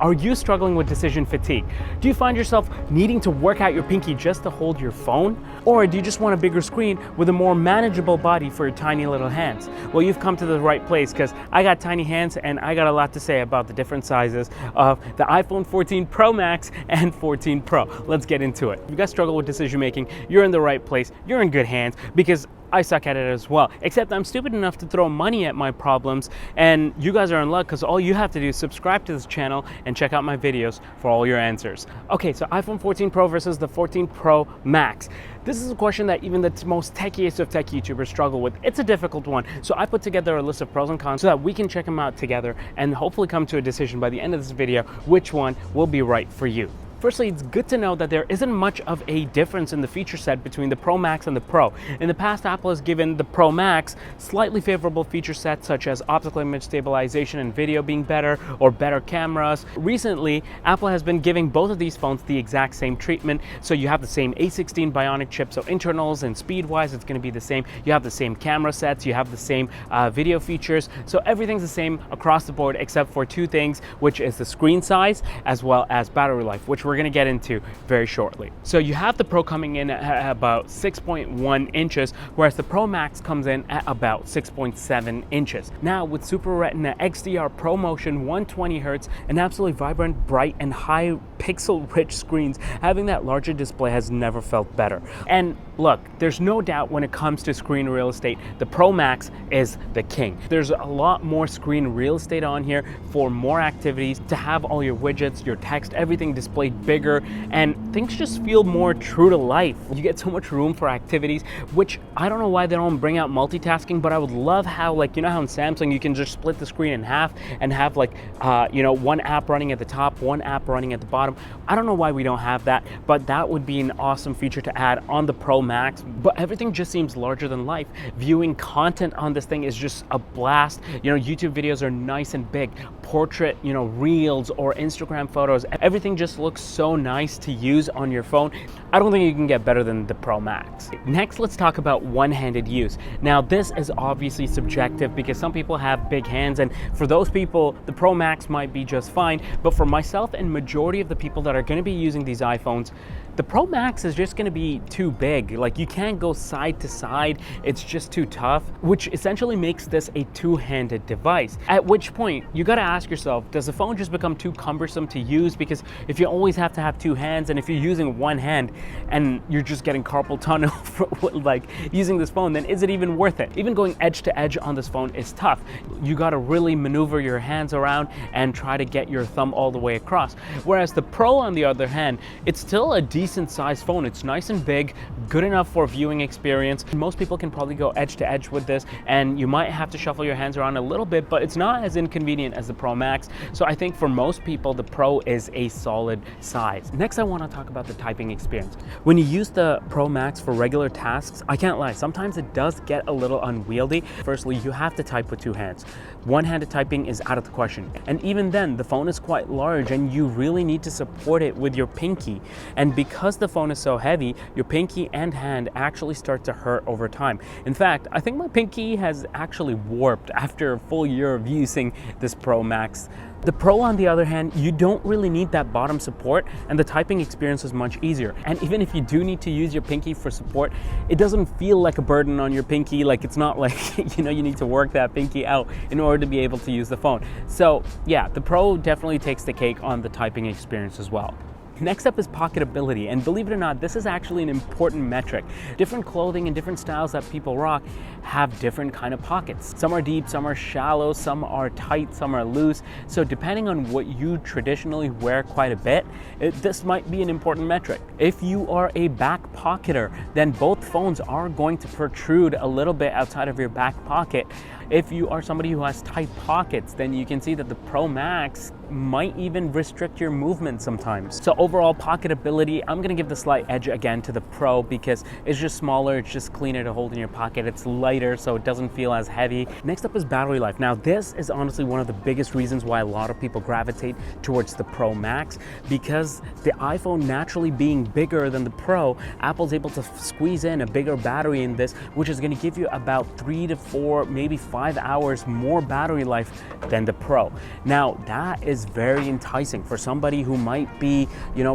Are you struggling with decision fatigue? Do you find yourself needing to work out your pinky just to hold your phone? Or do you just want a bigger screen with a more manageable body for your tiny little hands? Well, you've come to the right place because I got tiny hands and I got a lot to say about the different sizes of the iPhone 14 Pro Max and 14 Pro. Let's get into it. If you guys struggle with decision making, you're in the right place. You're in good hands because I suck at it as well, except I'm stupid enough to throw money at my problems, and you guys are in luck because all you have to do is subscribe to this channel and check out my videos for all your answers. Okay, so iPhone 14 Pro versus the 14 Pro Max. This is a question that even the most techiest of tech YouTubers struggle with. It's a difficult one, so I put together a list of pros and cons so that we can check them out together and hopefully come to a decision by the end of this video which one will be right for you. Firstly, it's good to know that there isn't much of a difference in the feature set between the Pro Max and the Pro. In the past, Apple has given the Pro Max slightly favorable feature sets such as optical image stabilization and video being better or better cameras. Recently, Apple has been giving both of these phones the exact same treatment. So you have the same A16 Bionic chip, so internals and speed-wise, it's going to be the same. You have the same camera sets, you have the same video features. So everything's the same across the board except for two things, which is the screen size as well as battery life, which we're going to get into very shortly. So you have the Pro coming in at about 6.1 inches, whereas the Pro Max comes in at about 6.7 inches. Now with Super Retina XDR Pro Motion 120 Hz and absolutely vibrant, bright, and high pixel-rich screens, having that larger display has never felt better. And look, there's no doubt when it comes to screen real estate, the Pro Max is the king. There's a lot more screen real estate on here for more activities, to have all your widgets, your text, everything displayed bigger, and things just feel more true to life. You get so much room for activities, which I don't know why they don't bring out multitasking, but I would love how, like, you know how in Samsung you can just split the screen in half and have like, one app running at the top, one app running at the bottom. I don't know why we don't have that, but that would be an awesome feature to add on the Pro Max. But everything just seems larger than life. Viewing content on this thing is just a blast. YouTube videos are nice and big. Portrait, reels or Instagram photos, everything just looks so nice to use on your phone. I don't think you can get better than the Pro Max. Next, let's talk about one-handed use. Now, this is obviously subjective because some people have big hands, and for those people, the Pro Max might be just fine. But for myself and majority of the people that are going to be using these iPhones, the Pro Max is just going to be too big. Like, you can't go side to side. It's just too tough, which essentially makes this a two-handed device. At which point, you got to ask yourself, does the phone just become too cumbersome to use? Because if you always have to have two hands, and if you're using one hand and you're just getting carpal tunnel for like using this phone, then is it even worth it? Even going edge to edge on this phone is tough. You got to really maneuver your hands around and try to get your thumb all the way across. Whereas the Pro, on the other hand, it's still a decent sized phone. It's nice and big, good enough for viewing experience. Most people can probably go edge to edge with this, and you might have to shuffle your hands around a little bit, but it's not as inconvenient as the Pro Max. So I think for most people, the Pro is a solid size. Next, I want to talk about the typing experience. When you use the Pro Max for regular tasks, I can't lie, sometimes it does get a little unwieldy. Firstly, you have to type with two hands. One-handed typing is out of the question. And even then, the phone is quite large and you really need to support it with your pinky. And because the phone is so heavy, your pinky and hand actually start to hurt over time. In fact, I think my pinky has actually warped after a full year of using this Pro Max. The Pro, on the other hand, you don't really need that bottom support, and the typing experience is much easier. And even if you do need to use your pinky for support, it doesn't feel like a burden on your pinky. Like, it's not like, you need to work that pinky out in order to be able to use the phone. So yeah, the Pro definitely takes the cake on the typing experience as well. Next up is pocketability, and believe it or not, this is actually an important metric. Different clothing and different styles that people rock have different kind of pockets. Some are deep, some are shallow, some are tight, some are loose. So depending on what you traditionally wear quite a bit, this might be an important metric. If you are a back pocketer, then both phones are going to protrude a little bit outside of your back pocket. If you are somebody who has tight pockets, then you can see that the Pro Max might even restrict your movement sometimes. So overall pocketability, I'm gonna give the slight edge again to the Pro because it's just smaller, it's just cleaner to hold in your pocket, it's lighter so it doesn't feel as heavy. Next up is battery life. Now this is honestly one of the biggest reasons why a lot of people gravitate towards the Pro Max, because the iPhone naturally being bigger than the Pro, Apple's able to squeeze in a bigger battery in this, which is gonna give you about 3 to 4, maybe 5 5 hours more battery life than the Pro. Now, that is very enticing for somebody who might be,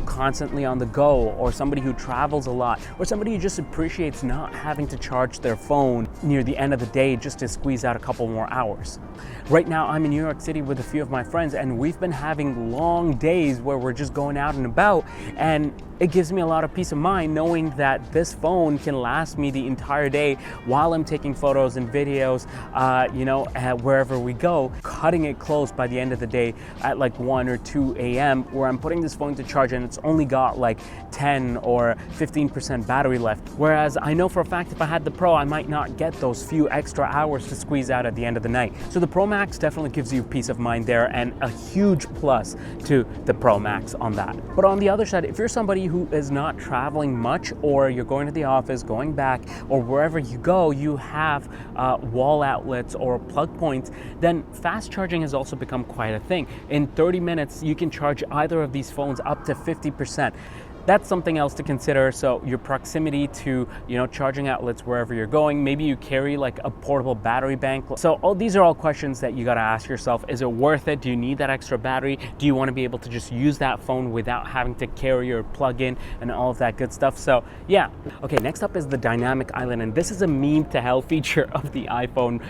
constantly on the go, or somebody who travels a lot, or somebody who just appreciates not having to charge their phone near the end of the day just to squeeze out a couple more hours. Right now, I'm in New York City with a few of my friends, and we've been having long days where we're just going out and about, and it gives me a lot of peace of mind knowing that this phone can last me the entire day while I'm taking photos and videos, wherever we go, cutting it close by the end of the day at like 1 or 2 a.m. where I'm putting this phone to charge and it's only got like 10 or 15% battery left. Whereas I know for a fact if I had the Pro, I might not get those few extra hours to squeeze out at the end of the night. So the Pro Max definitely gives you peace of mind there, and a huge plus to the Pro Max on that. But on the other side, if you're somebody who is not traveling much, or you're going to the office, going back, or wherever you go, you have wall outlets or plug points, then fast charging has also become quite a thing. In 30 minutes, you can charge either of these phones up to 50%. That's something else to consider. So your proximity to, charging outlets wherever you're going, maybe you carry like a portable battery bank. So these are all questions that you got to ask yourself. Is it worth it? Do you need that extra battery? Do you want to be able to just use that phone without having to carry your plug-in and all of that good stuff? So yeah. Okay, next up is the dynamic island, and this is a meme to hell feature of the iPhone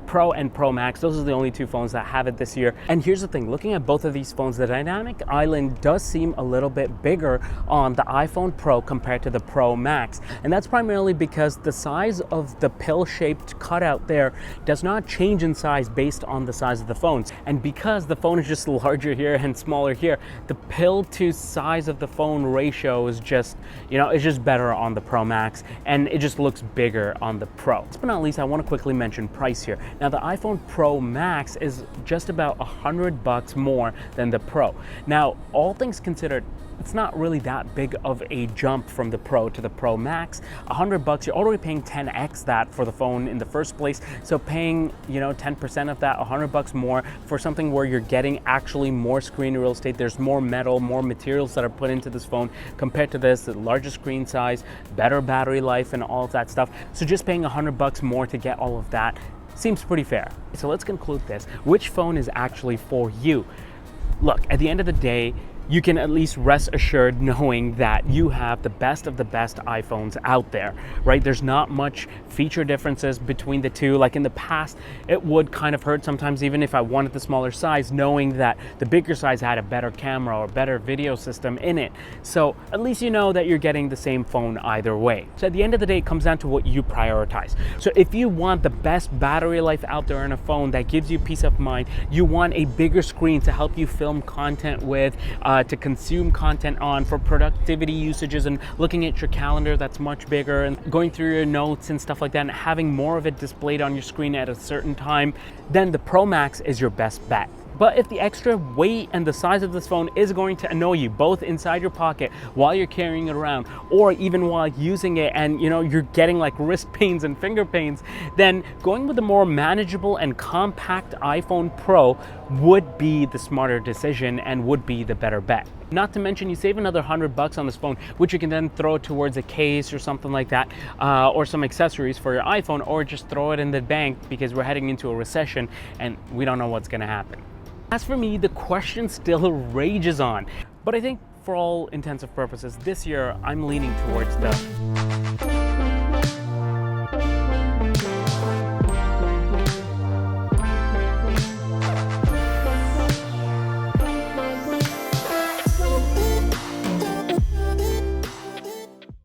Pro and Pro Max. Those are the only two phones that have it this year. And here's the thing, looking at both of these phones, the dynamic island does seem a little bit bigger on the iPhone Pro compared to the Pro Max. And that's primarily because the size of the pill-shaped cutout there does not change in size based on the size of the phones. And because the phone is just larger here and smaller here, the pill to size of the phone ratio is just, it's just better on the Pro Max, and it just looks bigger on the Pro. Last but not least, I want to quickly mention price here. Now, the iPhone Pro Max is just about $100 more than the Pro. Now, all things considered, it's not really that big of a jump from the Pro to the Pro Max. $100, you're already paying 10x that for the phone in the first place. So paying, 10% of that, $100 more for something where you're getting actually more screen real estate. There's more metal, more materials that are put into this phone compared to this, the larger screen size, better battery life, and all of that stuff. So just paying $100 more to get all of that seems pretty fair. So let's conclude this. Which phone is actually for you? Look, at the end of the day, you can at least rest assured knowing that you have the best of the best iPhones out there, right? There's not much feature differences between the two. Like in the past, it would kind of hurt sometimes, even if I wanted the smaller size, knowing that the bigger size had a better camera or better video system in it. So at least you know that you're getting the same phone either way. So at the end of the day, it comes down to what you prioritize. So if you want the best battery life out there in a phone that gives you peace of mind, you want a bigger screen to help you film content with, to consume content on, for productivity usages, and looking at your calendar that's much bigger, and going through your notes and stuff like that, and having more of it displayed on your screen at a certain time, then the Pro Max is your best bet. But if the extra weight and the size of this phone is going to annoy you, both inside your pocket while you're carrying it around, or even while using it and you're getting like wrist pains and finger pains, then going with a more manageable and compact iPhone Pro would be the smarter decision and would be the better bet. Not to mention, you save another $100 on this phone, which you can then throw towards a case or something like that, or some accessories for your iPhone, or just throw it in the bank because we're heading into a recession and we don't know what's going to happen. As for me, the question still rages on, but I think for all intents and purposes, this year I'm leaning towards the